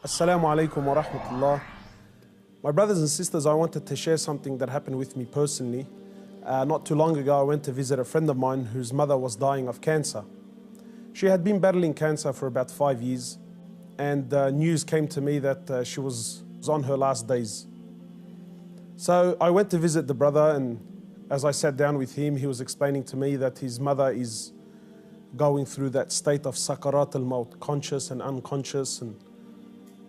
Assalamu alaikum wa rahmatullah. My brothers and sisters, I wanted to share something that happened with me personally. Not too long ago, I went to visit a friend of mine whose mother was dying of cancer. She had been battling cancer for about 5 years, and news came to me that she was on her last days. So I went to visit the brother, and as I sat down with him, he was explaining to me that his mother is going through that state of sakarat al-maut, conscious and unconscious,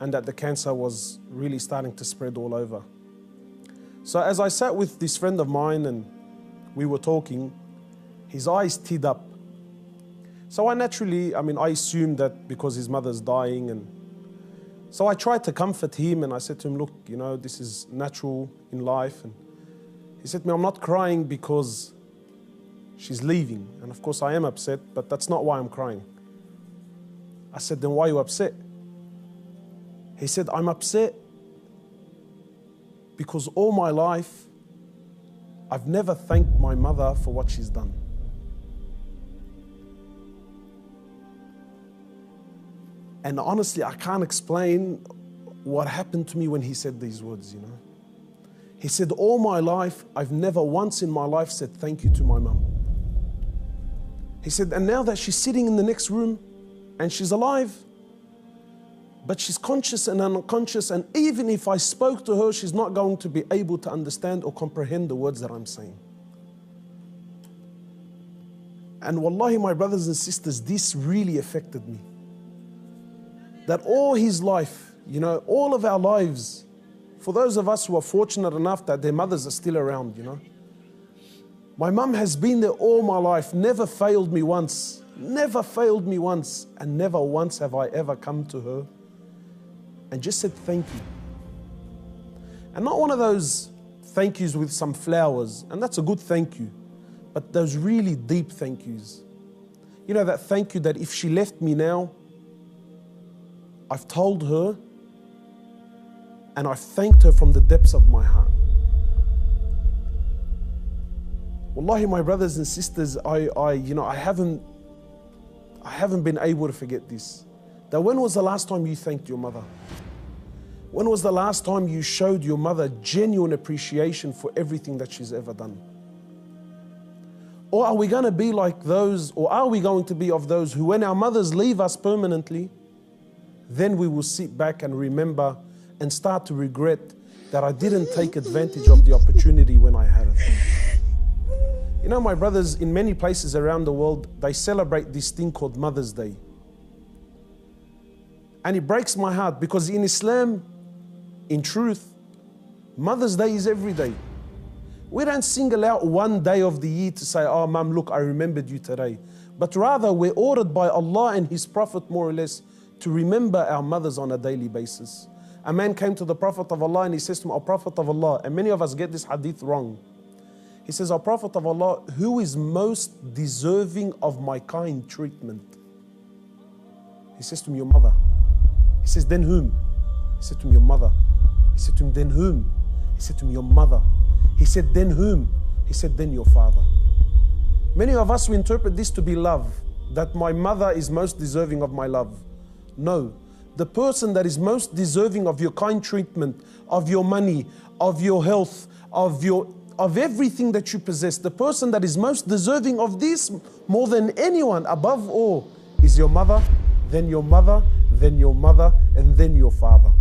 and that the cancer was really starting to spread all over. So as I sat with this friend of mine and we were talking, his eyes teared up. So I assumed that because his mother's dying, and so I tried to comfort him, and I said to him, look, this is natural in life. And he said to me, I'm not crying because she's leaving. And of course I am upset, but that's not why I'm crying. I said, then why are you upset? He said, I'm upset because all my life I've never thanked my mother for what she's done. And honestly, I can't explain what happened to me when he said these words, He said, all my life, I've never once in my life said thank you to my mum. He said, and now that she's sitting in the next room and she's alive, but she's conscious and unconscious, and even if I spoke to her, she's not going to be able to understand or comprehend the words that I'm saying. And wallahi, my brothers and sisters, this really affected me. That all his life, all of our lives, for those of us who are fortunate enough that their mothers are still around, my mum has been there all my life, never failed me once, and never once have I ever come to her and just said thank you. And not one of those thank yous with some flowers, and that's a good thank you, but those really deep thank yous. That thank you that if she left me now, I've told her and I've thanked her from the depths of my heart. Wallahi, my brothers and sisters, I haven't been able to forget this. That when was the last time you thanked your mother? When was the last time you showed your mother genuine appreciation for everything that she's ever done? Or are we going to be like those, or are we going to be of those who, when our mothers leave us permanently, then we will sit back and remember and start to regret that I didn't take advantage of the opportunity when I had it. My brothers, in many places around the world, they celebrate this thing called Mother's Day. And it breaks my heart because in Islam, in truth, Mother's Day is every day. We don't single out one day of the year to say, oh, Mum, look, I remembered you today. But rather, we're ordered by Allah and His Prophet, more or less, to remember our mothers on a daily basis. A man came to the Prophet of Allah and he says to him, O Prophet of Allah, and many of us get this hadith wrong. He says, O Prophet of Allah, who is most deserving of my kind treatment? He says to him, your mother. He says, then whom? He said to him, your mother. He said to him, then whom? He said to him, your mother. He said, then whom? He said, then your father. Many of us, we interpret this to be love, that my mother is most deserving of my love. No, the person that is most deserving of your kind treatment, of your money, of your health, of everything that you possess, the person that is most deserving of this more than anyone, above all, is your mother, then your mother, then your mother, and then your father.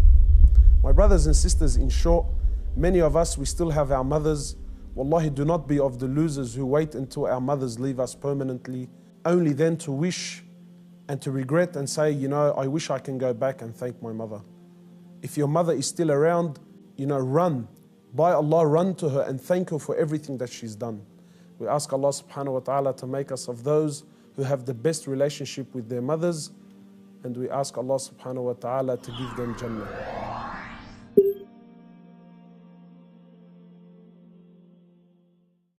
My brothers and sisters, in short, many of us, we still have our mothers. Wallahi, do not be of the losers who wait until our mothers leave us permanently, only then to wish and to regret and say, I wish I can go back and thank my mother. If your mother is still around, run. By Allah, run to her and thank her for everything that she's done. We ask Allah subhanahu wa ta'ala to make us of those who have the best relationship with their mothers, and we ask Allah subhanahu wa ta'ala to give them Jannah.